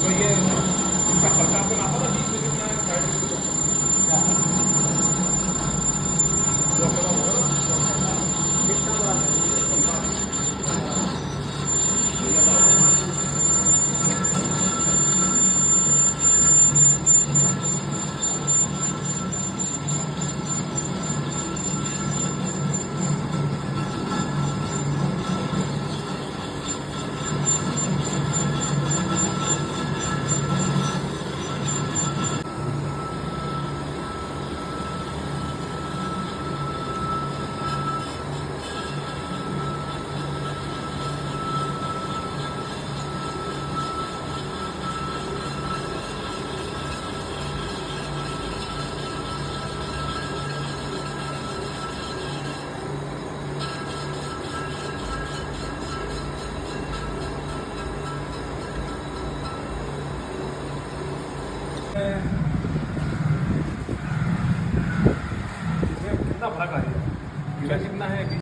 तो ये इसका खर्चा आपको नापा था 20 मिनट में 60 क्या जो अपना होगा ना कितना बड़ा है?